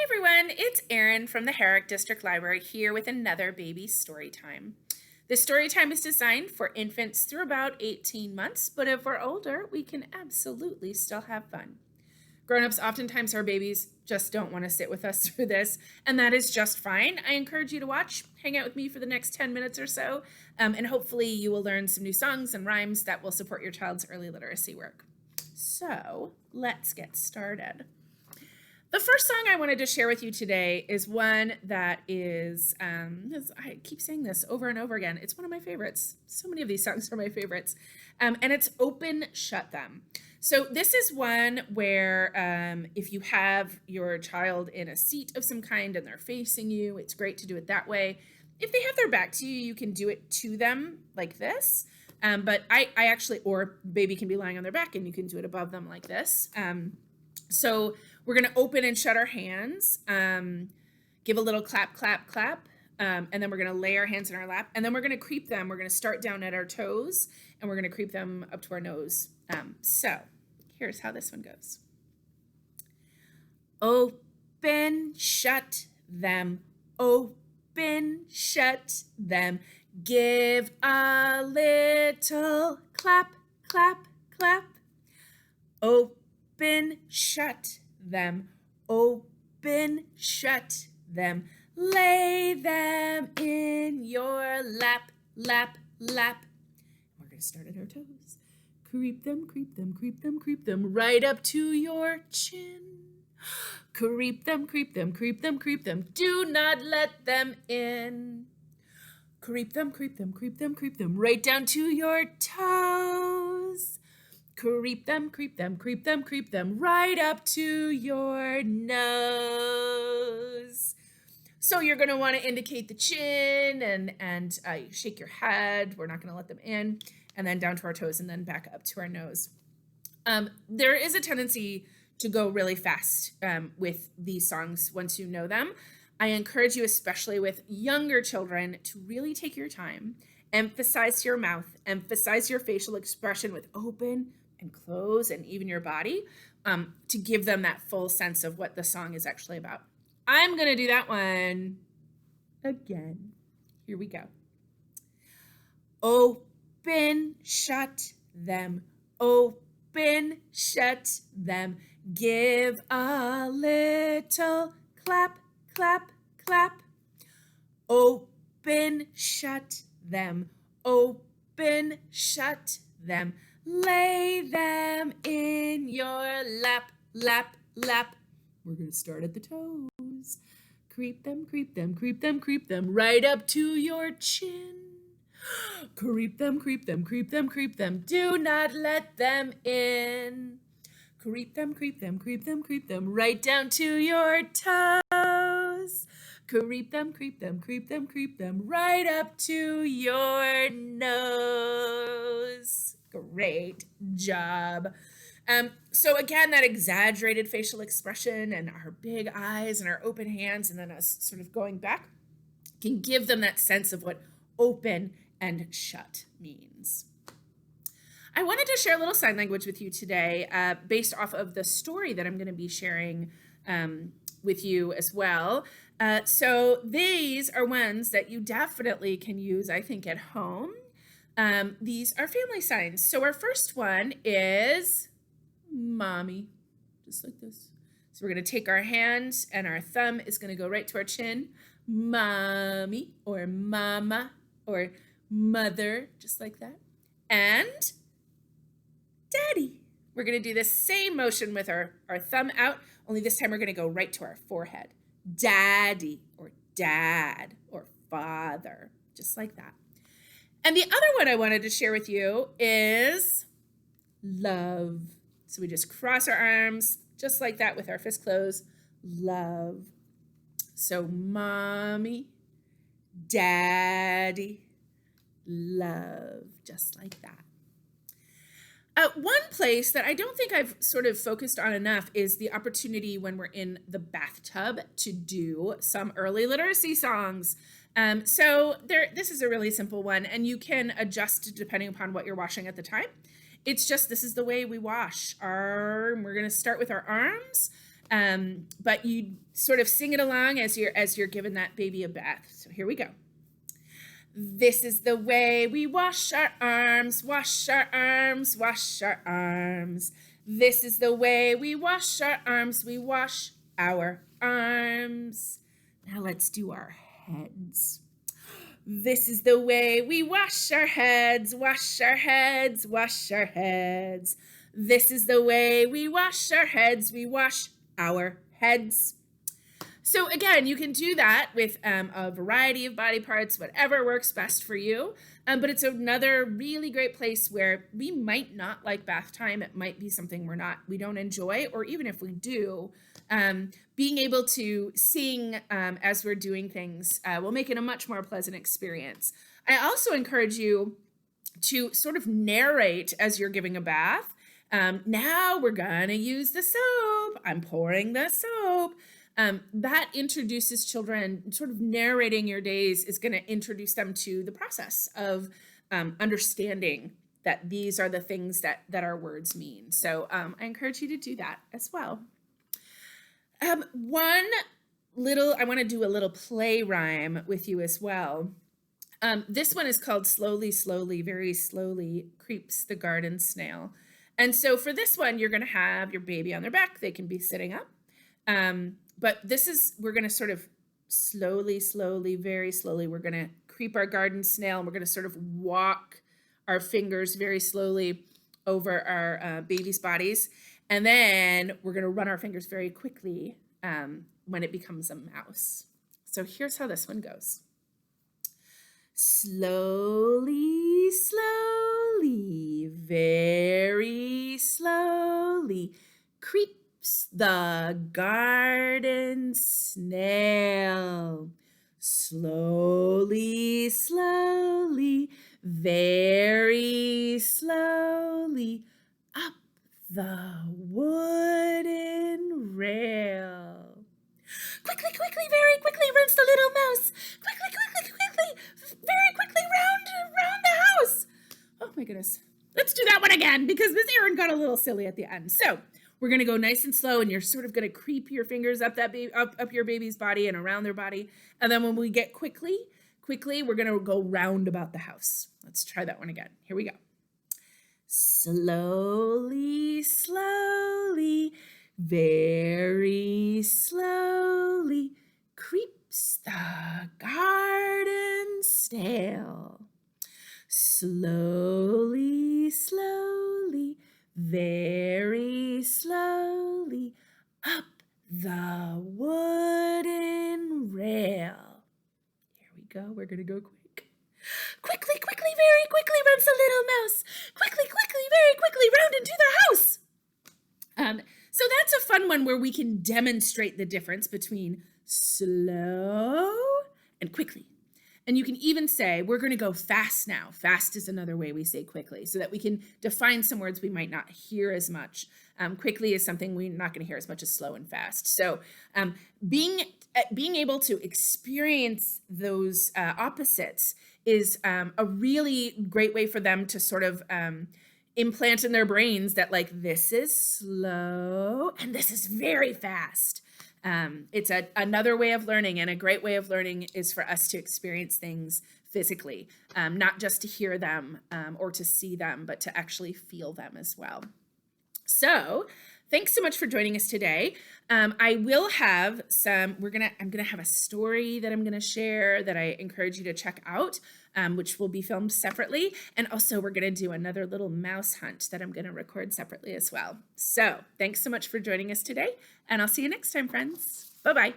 Everyone, it's Erin from the Herrick District Library here with another baby story time. This story time is designed for infants through about 18 months, but if we're older, we can absolutely still have fun. Grown-ups, oftentimes our babies just don't want to sit with us through this, and that is just fine. I encourage you to watch, hang out with me for the next 10 minutes or so, and hopefully you will learn some new songs and rhymes that will support your child's early literacy work. So let's get started. The first song I wanted to share with you today is one that is, I keep saying this over and over again, it's one of my favorites. So many of these songs are my favorites. And it's Open, Shut Them. So this is one where if you have your child in a seat of some kind and they're facing you, it's great to do it that way. If they have their back to you, you can do it to them like this. But I actually, or baby can be lying on their back and you can do it above them like this. So we're going to open and shut our hands, give a little clap, clap, clap, and then we're going to lay our hands in our lap, and then we're going to creep them. We're going to start down at our toes, and we're going to creep them up to our nose. So here's how this one goes. Open, shut them, open, shut them, give a little clap, clap, clap, open, shut them, open, shut them, lay them in your lap, lap, lap. We're going to start at our toes. Creep them, creep them, creep them, creep them, right up to your chin. Creep them, creep them, creep them, creep them, do not let them in. Creep them, creep them, creep them, creep them, right down to your toes. Creep them, creep them, creep them, creep them, right up to your nose. So you're going to want to indicate the chin and shake your head. We're not going to let them in. And then down to our toes and then back up to our nose. There is a tendency to go really fast with these songs once you know them. I encourage you, especially with younger children, to really take your time. Emphasize your mouth, emphasize your facial expression with open and close and even your body to give them that full sense of what the song is actually about. I'm going to do that one again. Here we go. Open, shut them, open, shut them, give a little clap, clap, clap, open, shut them, open, shut them, lay them in your lap, lap, lap. We're going to start at the toes. Creep them, creep them, creep them, creep them, right up to your chin. Creep them, creep them, creep them, creep them, do not let them in. Creep them, creep them, creep them, creep them, right down to your toes. Creep them, creep them, creep them, creep them, right up to your nose. Great job. So again, that exaggerated facial expression and our big eyes and our open hands and then us sort of going back can give them that sense of what open and shut means. I wanted to share a little sign language with you today based off of the story that I'm going to be sharing with you as well. So these are ones that you definitely can use, I think, at home. These are family signs. So our first one is mommy, just like this. So we're going to take our hands and our thumb is going to go right to our chin. Mommy or mama or mother, just like that. And daddy. We're going to do the same motion with our thumb out, only this time we're going to go right to our forehead. Daddy or dad or father, just like that. And the other one I wanted to share with you is love. So we just cross our arms just like that with our fist closed. Love. So mommy, daddy, love, just like that. One place that I don't think I've sort of focused on enough is the opportunity when we're in the bathtub to do some early literacy songs. This is a really simple one, and you can adjust depending upon what you're washing at the time. It's just, this is the way we wash. We're going to start with our arms, But you sort of sing it along as you're giving that baby a bath. So here we go. This is the way we wash our arms, wash our arms, wash our arms. This is the way we wash our arms, we wash our arms. Now let's do our heads. This is the way we wash our heads, wash our heads, wash our heads. This is the way we wash our heads, we wash our heads. So again, you can do that with a variety of body parts, whatever works best for you. But it's another really great place where we might not like bath time. It might be something we don't enjoy, or even if we do, being able to sing as we're doing things will make it a much more pleasant experience. I also encourage you to sort of narrate as you're giving a bath. Now we're gonna use the soap. I'm pouring the soap. That introduces children, sort of narrating your days is going to introduce them to the process of understanding that these are the things that our words mean. So I encourage you to do that as well. I want to do a little play rhyme with you as well. This one is called Slowly, Slowly, Very Slowly Creeps the Garden Snail. And so for this one, you're going to have your baby on their back. They can be sitting up. But we're going to sort of slowly, slowly, very slowly, we're going to creep our garden snail, and we're going to sort of walk our fingers very slowly over our baby's bodies. And then we're going to run our fingers very quickly when it becomes a mouse. So here's how this one goes. Slowly, slowly, very slowly, creeps the garden snail. Slowly, slowly, very slowly, up the wooden rail. Quickly, quickly, very quickly runs the little mouse. Quickly, quickly, quickly, very quickly round the house. Oh my goodness. Let's do that one again because Miss Erin got a little silly at the end. So we're going to go nice and slow, and you're sort of going to creep your fingers up up your baby's body and around their body. And then when we get quickly, we're going to go round about the house. Let's try that one again. Here we go. Slowly, slowly, very slowly, creeps the garden snail. Slowly, slowly, very slowly, up the wooden rail. Here we go. We're going to go quick. Quickly, quickly, very quickly runs the little mouse. Quickly, quickly, very quickly round into the house. So that's a fun one where we can demonstrate the difference between slow and quickly. And you can even say, we're going to go fast now. Fast is another way we say quickly, so that we can define some words we might not hear as much. Quickly is something we're not going to hear as much as slow and fast. So being able to experience those opposites is a really great way for them to sort of implant in their brains that, like, this is slow and this is very fast. It's another way of learning, and a great way of learning is for us to experience things physically, not just to hear them or to see them, but to actually feel them as well. So thanks so much for joining us today. I will have I'm gonna have a story that I'm gonna share that I encourage you to check out, which will be filmed separately. And also we're gonna do another little mouse hunt that I'm gonna record separately as well. So thanks so much for joining us today, and I'll see you next time, friends. Bye-bye.